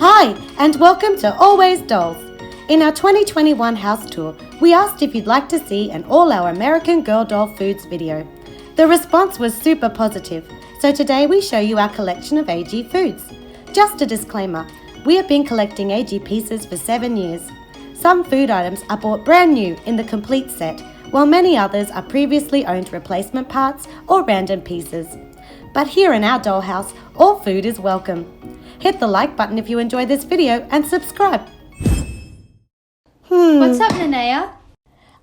Hi, and welcome to Always Dolls. In our 2021 house tour, we asked if you'd like to see an all our American Girl doll foods video. The response was super positive, so today we show you our collection of AG foods. Just a disclaimer, we have been collecting AG pieces for 7 years. Some food items are bought brand new in the complete set, while many others are previously owned replacement parts or random pieces. But here in our dollhouse, all food is welcome. Hit the like button if you enjoy this video and subscribe. What's up, Linnea?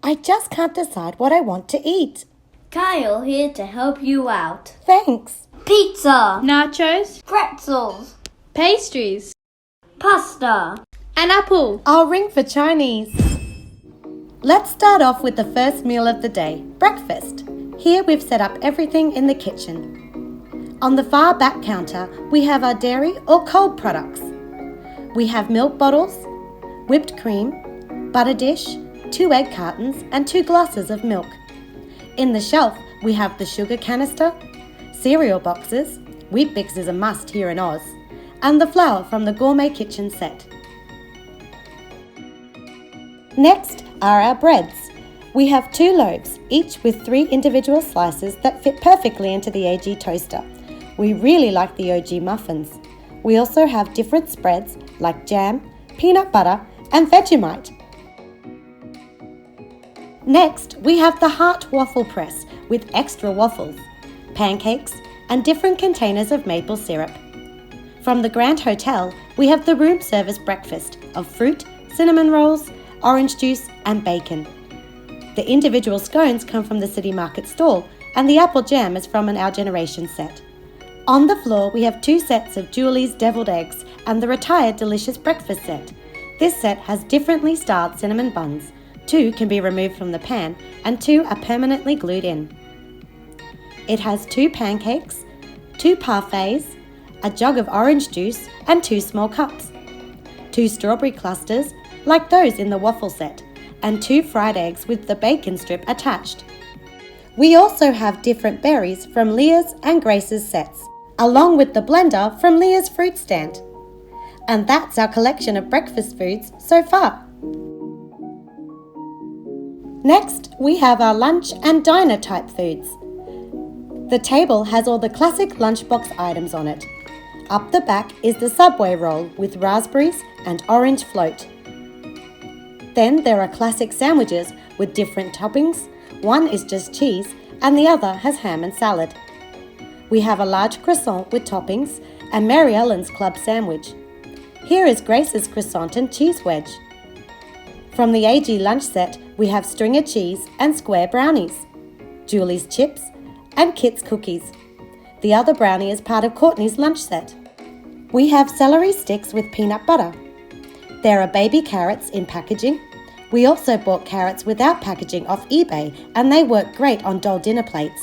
I just can't decide what I want to eat. Kyle here to help you out. Thanks. Pizza, Nachos, pretzels, pastries, pasta. an apple. I'll ring for Chinese. Let's start off with the first meal of the day, breakfast. Here we've set up everything in the kitchen. On the far back counter, we have our dairy or cold products. We have milk bottles, whipped cream, butter dish, 2 egg cartons and 2 glasses of milk. In the shelf, we have the sugar canister, cereal boxes, Weet-Bix is a must here in Oz, and the flour from the gourmet kitchen set. Next are our breads. We have 2 loaves, each with 3 individual slices that fit perfectly into the AG toaster. We really like the OG muffins. We also have different spreads like jam, peanut butter and Vegemite. Next, we have the Heart Waffle Press with extra waffles, pancakes and different containers of maple syrup. From the Grand Hotel, we have the room service breakfast of fruit, cinnamon rolls, orange juice and bacon. The individual scones come from the City Market stall and the apple jam is from an Our Generation set. On the floor, we have 2 sets of Julie's deviled eggs and the Retired Delicious Breakfast set. This set has differently styled cinnamon buns. 2 can be removed from the pan and 2 are permanently glued in. It has 2 pancakes, 2 parfaits, a jug of orange juice and 2 small cups, 2 strawberry clusters like those in the waffle set, and 2 fried eggs with the bacon strip attached. We also have different berries from Leah's and Grace's sets, along with the blender from Leah's fruit stand. And that's our collection of breakfast foods so far. Next, we have our lunch and diner type foods. The table has all the classic lunchbox items on it. Up the back is the Subway roll with raspberries and orange float. Then there are classic sandwiches with different toppings. One is just cheese and the other has ham and salad. We have a large croissant with toppings and Mary Ellen's club sandwich. Here is Grace's croissant and cheese wedge. From the AG lunch set, we have stringer cheese and square brownies, Julie's chips and Kit's cookies. The other brownie is part of Courtney's lunch set. We have celery sticks with peanut butter. There are baby carrots in packaging. We also bought carrots without packaging off eBay and they work great on doll dinner plates.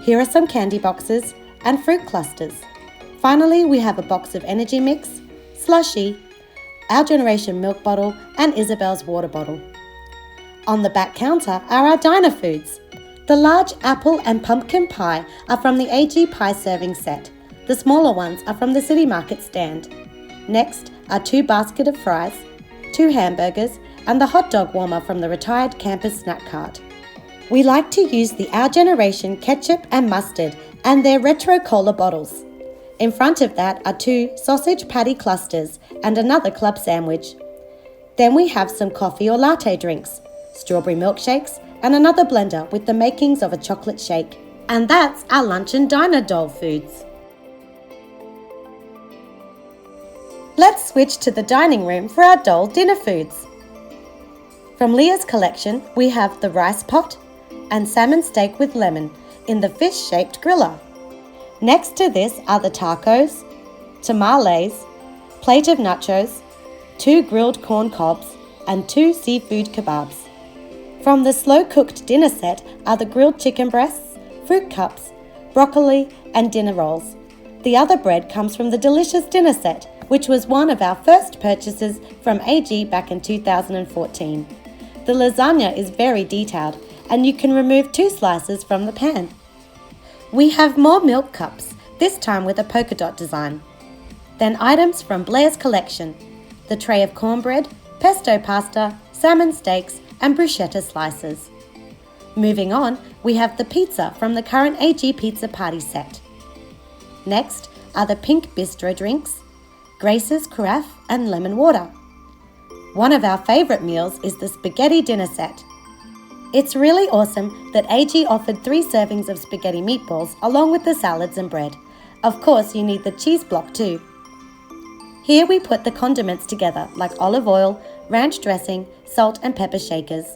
Here are some candy boxes and fruit clusters. Finally, we have a box of energy mix, slushie, Our Generation milk bottle and Isabel's water bottle. On the back counter are our diner foods. The large apple and pumpkin pie are from the AG pie serving set. The smaller ones are from the City Market stand. Next are 2 baskets of fries, 2 hamburgers and the hot dog warmer from the Retired Campers snack cart. We like to use the Our Generation ketchup and mustard and their retro cola bottles. In front of that are 2 sausage patty clusters and another club sandwich. Then we have some coffee or latte drinks, strawberry milkshakes and another blender with the makings of a chocolate shake. And that's our lunch and diner doll foods. Let's switch to the dining room for our doll dinner foods. From Leah's collection, we have the rice pot and salmon steak with lemon in the fish-shaped griller. Next to this are the tacos, tamales, plate of nachos, 2 grilled corn cobs and 2 seafood kebabs. From the slow-cooked dinner set are the grilled chicken breasts, fruit cups, broccoli and dinner rolls. The other bread comes from the delicious dinner set, which was one of our first purchases from AG back in 2014. The lasagna is very detailed and you can remove 2 slices from the pan. We have more milk cups, this time with a polka dot design. Then items from Blair's collection: the tray of cornbread, pesto pasta, salmon steaks, and bruschetta slices. Moving on, we have the pizza from the current AG Pizza Party set. Next are the pink bistro drinks, Grace's carafe and lemon water. One of our favourite meals is the spaghetti dinner set. It's really awesome that AG offered 3 servings of spaghetti meatballs along with the salads and bread. Of course, you need the cheese block too. Here we put the condiments together like olive oil, ranch dressing, salt and pepper shakers.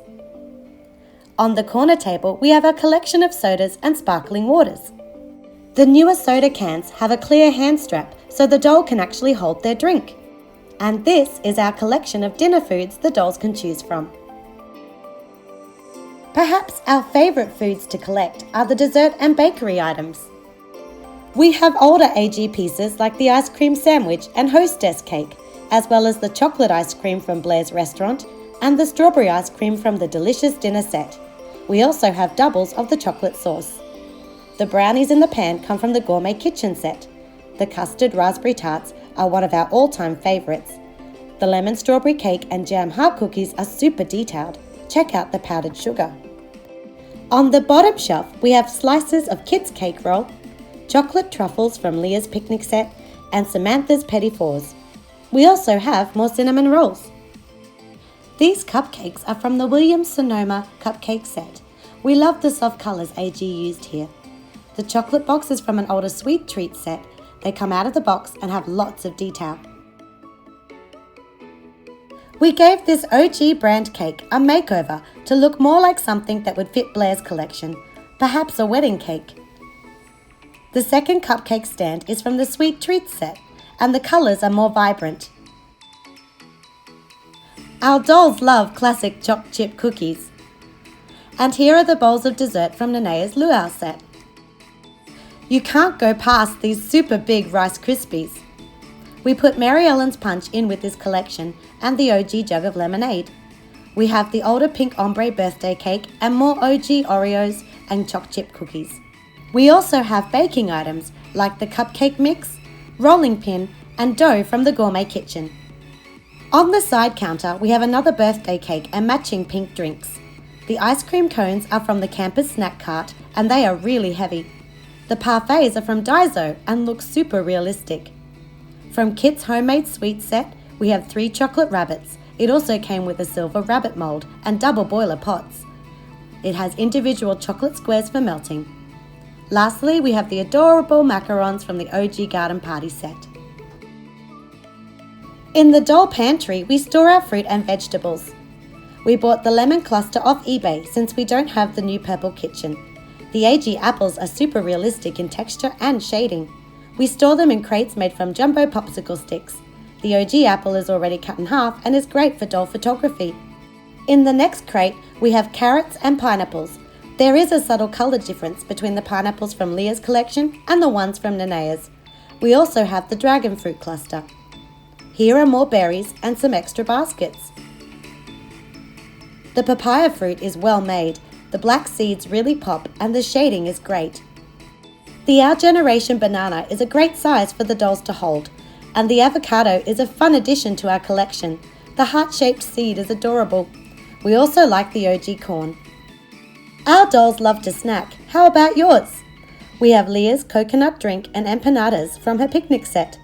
On the corner table, we have a collection of sodas and sparkling waters. The newer soda cans have a clear hand strap so the doll can actually hold their drink. And this is our collection of dinner foods the dolls can choose from. Perhaps our favourite foods to collect are the dessert and bakery items. We have older AG pieces like the ice cream sandwich and hostess cake, as well as the chocolate ice cream from Blair's restaurant and the strawberry ice cream from the delicious dinner set. We also have doubles of the chocolate sauce. The brownies in the pan come from the gourmet kitchen set. The custard raspberry tarts are one of our all-time favourites. The lemon strawberry cake and jam heart cookies are super detailed. Check out the powdered sugar. On the bottom shelf, we have slices of Kit's cake roll, chocolate truffles from Leah's picnic set, and Samantha's petit fours. We also have more cinnamon rolls. These cupcakes are from the Williams Sonoma cupcake set. We love the soft colours AG used here. The chocolate box is from an older sweet treat set. They come out of the box and have lots of detail. We gave this OG brand cake a makeover to look more like something that would fit Blair's collection, perhaps a wedding cake. The second cupcake stand is from the Sweet Treats set, and the colours are more vibrant. Our dolls love classic choc chip cookies. And here are the bowls of dessert from Nenea's Luau set. You can't go past these super big Rice Krispies. We put Mary Ellen's Punch in with this collection and the OG jug of lemonade. We have the older pink ombre birthday cake and more OG Oreos and choc chip cookies. We also have baking items like the cupcake mix, rolling pin and dough from the gourmet kitchen. On the side counter, we have another birthday cake and matching pink drinks. The ice cream cones are from the campus snack cart and they are really heavy. The parfaits are from Daiso and look super realistic. From Kit's homemade sweet set, we have 3 chocolate rabbits. It also came with a silver rabbit mould and double boiler pots. It has individual chocolate squares for melting. Lastly, we have the adorable macarons from the OG Garden Party set. In the doll pantry, we store our fruit and vegetables. We bought the lemon cluster off eBay since we don't have the new purple kitchen. The AG apples are super realistic in texture and shading. We store them in crates made from jumbo popsicle sticks. The OG apple is already cut in half and is great for doll photography. In the next crate, we have carrots and pineapples. There is a subtle colour difference between the pineapples from Leah's collection and the ones from Nenea's. We also have the dragon fruit cluster. Here are more berries and some extra baskets. The papaya fruit is well made. The black seeds really pop and the shading is great. The Our Generation banana is a great size for the dolls to hold, and the avocado is a fun addition to our collection. The heart-shaped seed is adorable. We also like the OG corn. Our dolls love to snack. How about yours? We have Leah's coconut drink and empanadas from her picnic set.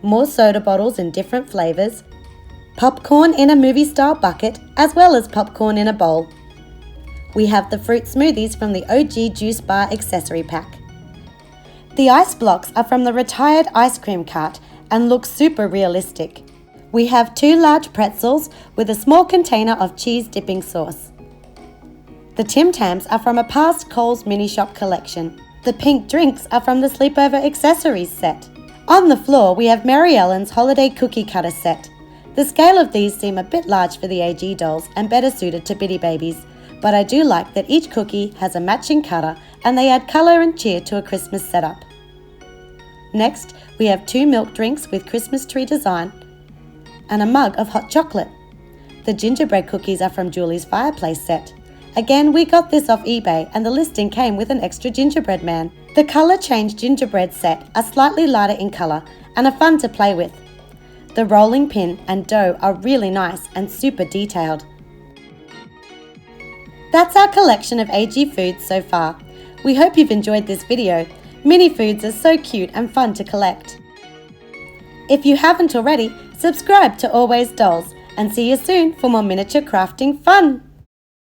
More soda bottles in different flavours. Popcorn in a movie-style bucket, as well as popcorn in a bowl. We have the fruit smoothies from the OG Juice Bar accessory pack. The ice blocks are from the retired ice cream cart and look super realistic. We have 2 large pretzels with a small container of cheese dipping sauce. The Tim Tams are from a past Coles mini shop collection. The pink drinks are from the sleepover accessories set. On the floor, we have Mary Ellen's holiday cookie cutter set. The scale of these seem a bit large for the AG dolls and better suited to bitty babies, but I do like that each cookie has a matching cutter and they add colour and cheer to a Christmas setup. Next, we have 2 milk drinks with Christmas tree design and a mug of hot chocolate. The gingerbread cookies are from Julie's fireplace set. Again, we got this off eBay and the listing came with an extra gingerbread man. The colour change gingerbread set are slightly lighter in colour and are fun to play with. The rolling pin and dough are really nice and super detailed. That's our collection of AG foods so far. We hope you've enjoyed this video. Mini foods are so cute and fun to collect. If you haven't already, subscribe to Always Dolls and see you soon for more miniature crafting fun!